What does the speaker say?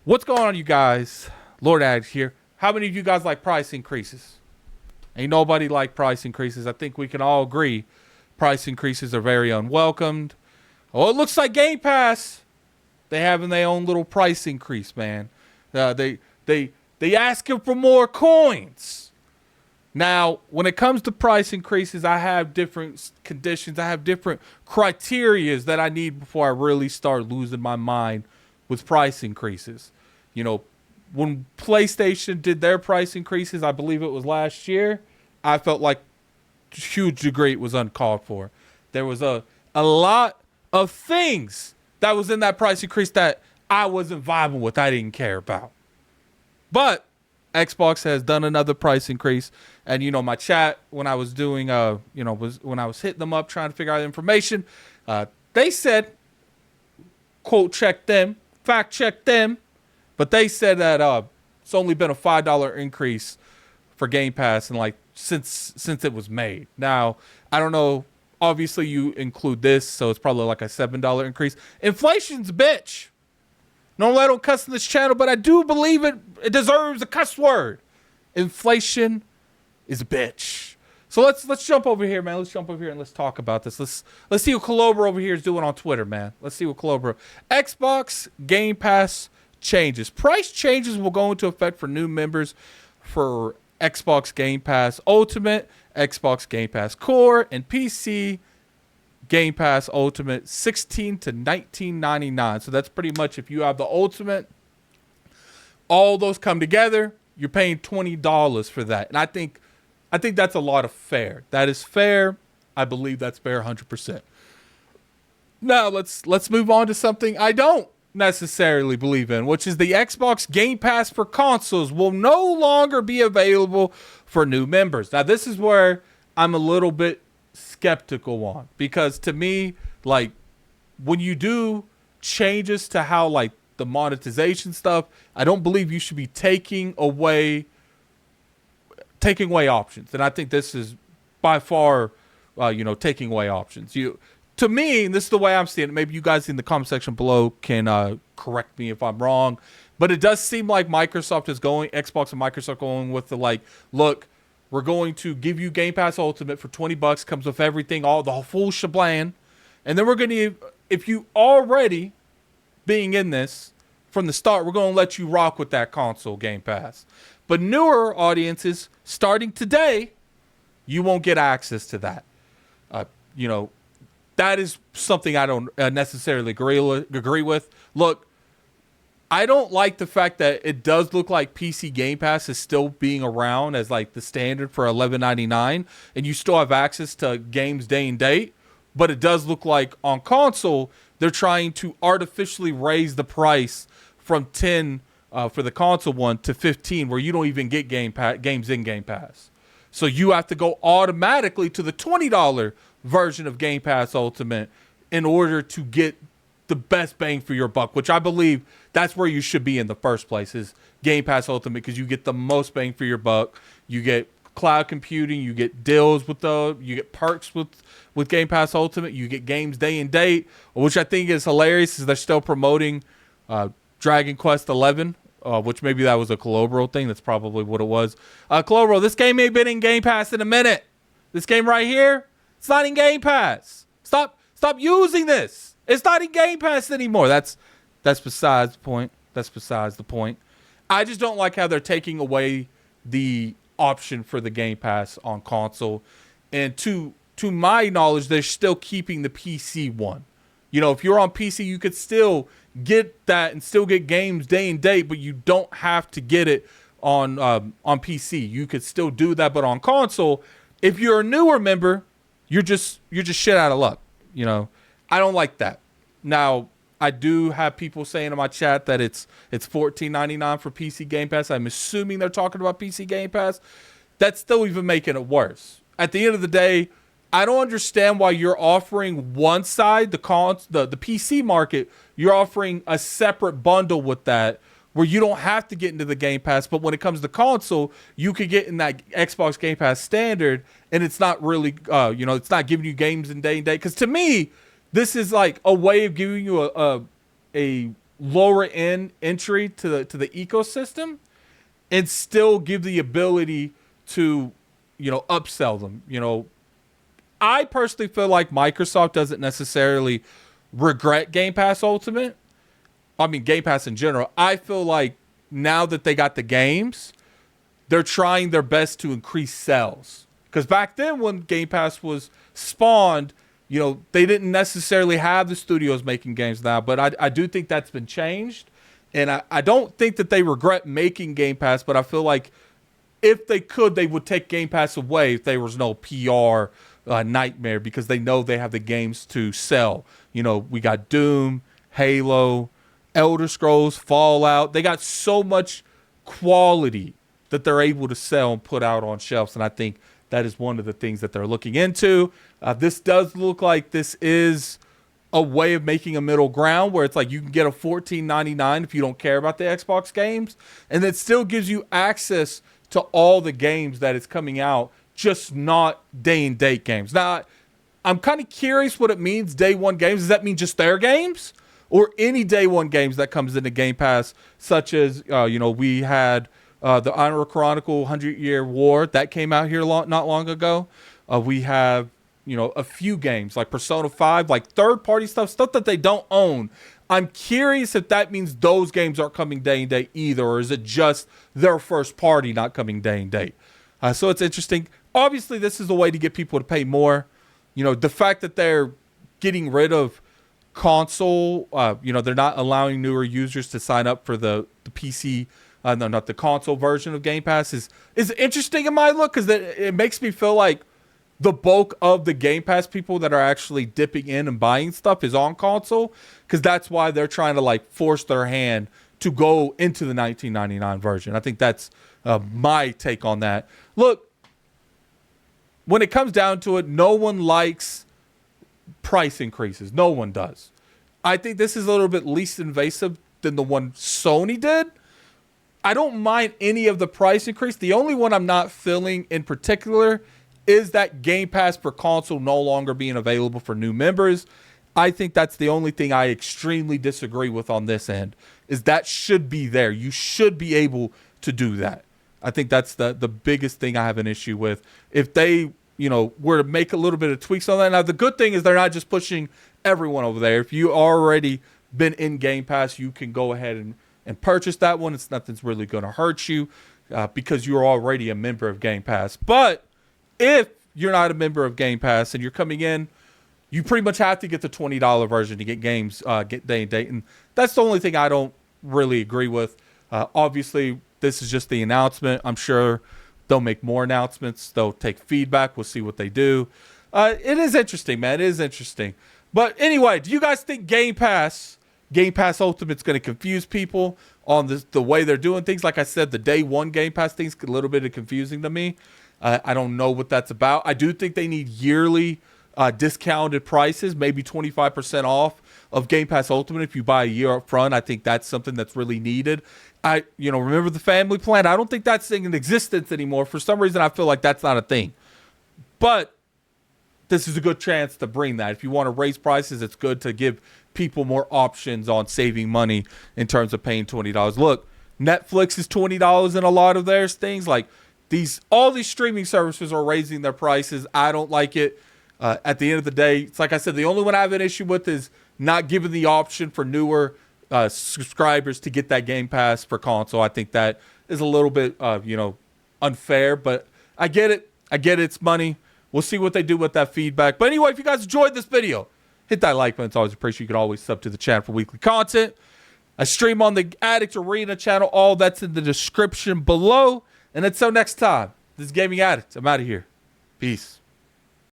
What's going on, you guys? Lord Addict here. How many of you guys like price increases? Ain't nobody like price increases. I think we can all agree price increases are very unwelcomed. Oh, it looks like Game Pass. They having their own little price increase, man. They asking for more coins. Now, when it comes to price increases, I have different conditions. I have different criterias that I need before I really start losing my mind with price increases. You know, when PlayStation did their price increases, I believe it was last year, I felt like to a huge degree it was uncalled for. There was a lot of things that was in that price increase that I wasn't vibing with. I didn't care about. But Xbox has done another price increase. And, you know, my chat, when I was doing, when I was hitting them up trying to figure out information, they said, quote, check them, fact check them. But they said that it's only been a $5 increase for Game Pass and since it was made. Now, I don't know. Obviously, you include this, so it's probably like a $7 increase. Inflation's a bitch. Normally, I don't cuss in this channel, but I do believe it deserves a cuss word. Inflation is a bitch. So let's jump over here, man. Let's jump over here and let's talk about this. Let's see what Colobra over here is doing on Twitter, man. Let's see what Colobra. Xbox Game Pass changes. Price changes will go into effect for new members for Xbox Game Pass Ultimate, Xbox Game Pass Core, and PC Game Pass Ultimate, $16 to $19.99. So that's pretty much if you have the Ultimate, all those come together, you're paying $20 for that. And I think that's a lot of fair. That is fair. I believe that's fair 100%. Now let's move on to something I don't necessarily believe in, which is the Xbox Game Pass for consoles will no longer be available for new members. Now, this is where I'm a little bit skeptical on, because to me, like, when you do changes to how, like, the monetization stuff, I don't believe you should be taking away options. And I think this is by far, taking away options. To me, and this is the way I'm seeing it, maybe you guys in the comment section below can correct me if I'm wrong, but it does seem like Xbox and Microsoft going with the, look, we're going to give you Game Pass Ultimate for $20, comes with everything, all the full shebang, and then we're going to, if you already being in this from the start, we're going to let you rock with that console Game Pass. But newer audiences, starting today, you won't get access to that. That is something I don't necessarily agree with. Look, I don't like the fact that it does look like PC Game Pass is still being around as like the standard for $11.99, and you still have access to games day and date. But it does look like on console, they're trying to artificially raise the price from 10 for the console one to 15, where you don't even get games in Game Pass. So you have to go automatically to the $20 version of Game Pass Ultimate in order to get the best bang for your buck, which I believe that's where you should be in the first place, is Game Pass Ultimate, because you get the most bang for your buck. You get cloud computing, you get deals with you get perks with Game Pass Ultimate, you get games day and date, which I think is hilarious, is they're still promoting Dragon Quest 11. Which maybe that was a Colobro thing. That's probably what it was. Colobro, this game ain't been in Game Pass in a minute. This game right here, it's not in Game Pass. Stop using this. It's not in Game Pass anymore. That's besides the point. That's besides the point. I just don't like how they're taking away the option for the Game Pass on console. And to my knowledge, they're still keeping the PC one. You know, if you're on PC, you could still get that and still get games day and date, but you don't have to get it on PC. You could still do that, but on console, if you're a newer member, you're just shit out of luck. You know, I don't like that. Now, I do have people saying in my chat that it's $14.99 for PC Game Pass. I'm assuming they're talking about PC Game Pass. That's still even making it worse. At the end of the day, I don't understand why you're offering one side, the PC market, you're offering a separate bundle with that where you don't have to get into the Game Pass. But when it comes to console, you could get in that Xbox Game Pass standard, and it's not really, it's not giving you games in day and date. Because to me, this is like a way of giving you a lower end entry to the ecosystem and still give the ability to, upsell them. I personally feel like Microsoft doesn't necessarily regret Game Pass Ultimate. I mean, Game Pass in general. I feel like now that they got the games, they're trying their best to increase sales. Because back then when Game Pass was spawned, they didn't necessarily have the studios making games now. But I do think that's been changed. And I don't think that they regret making Game Pass, but I feel like if they could, they would take Game Pass away if there was no PR nightmare, because they know they have the games to sell. We got Doom, Halo, Elder Scrolls, Fallout. They got so much quality that they're able to sell and put out on shelves. And I think that is one of the things that they're looking into. This does look like this is a way of making a middle ground where it's like you can get a $14.99 if you don't care about the Xbox games, and it still gives you access to all the games that is coming out, just not day and date games. Now, I'm kind of curious what it means, day one games. Does that mean just their games or any day one games that comes into Game Pass, such as, we had the Honor Chronicle 100-Year War that came out here not long ago. We have, a few games like Persona 5, like third-party stuff that they don't own. I'm curious if that means those games aren't coming day and date either, or is it just their first party not coming day and date? So it's interesting. Obviously, this is a way to get people to pay more. The fact that they're getting rid of console, they're not allowing newer users to sign up for the PC, not the console version of Game Pass is interesting in my look, because it makes me feel like the bulk of the Game Pass people that are actually dipping in and buying stuff is on console, because that's why they're trying to force their hand to go into the $19.99 version. I think that's my take on that. Look, when it comes down to it, no one likes price increases. No one does. I think this is a little bit least invasive than the one Sony did. I don't mind any of the price increase. The only one I'm not feeling in particular is that Game Pass for console no longer being available for new members. I think that's the only thing I extremely disagree with on this end, is that should be there. You should be able to do that. I think that's the biggest thing I have an issue with. If they, were to make a little bit of tweaks on that. Now, the good thing is they're not just pushing everyone over there. If you already been in Game Pass, you can go ahead and purchase that one. Nothing's really going to hurt you because you're already a member of Game Pass. But if you're not a member of Game Pass and you're coming in, you pretty much have to get the $20 version to get games, get day and date. And that's the only thing I don't really agree with. Obviously, this is just the announcement. I'm sure they'll make more announcements. They'll take feedback. We'll see what they do. It is interesting, man. It is interesting. But anyway, do you guys think Game Pass Ultimate's going to confuse people on the way they're doing things? Like I said, the day one Game Pass thing's a little bit confusing to me. I don't know what that's about. I do think they need yearly discounted prices, maybe 25% off of Game Pass Ultimate if you buy a year up front. I think that's something that's really needed. Remember the family plan? I don't think that's in existence anymore. For some reason, I feel like that's not a thing. But this is a good chance to bring that. If you want to raise prices, it's good to give people more options on saving money in terms of paying $20. Look, Netflix is $20 in a lot of their things. Like all these streaming services are raising their prices. I don't like it. At the end of the day, it's like I said, the only one I have an issue with is not giving the option for newer subscribers to get that Game Pass for console. I think that is a little bit, unfair, but I get it. It's money. We'll see what they do with that feedback. But anyway, if you guys enjoyed this video, hit that like button. It's always appreciated. You can always sub to the channel for weekly content. I stream on the Addict Arena channel. All that's in the description below. And until next time, this is Gaming Addict. I'm out of here. Peace.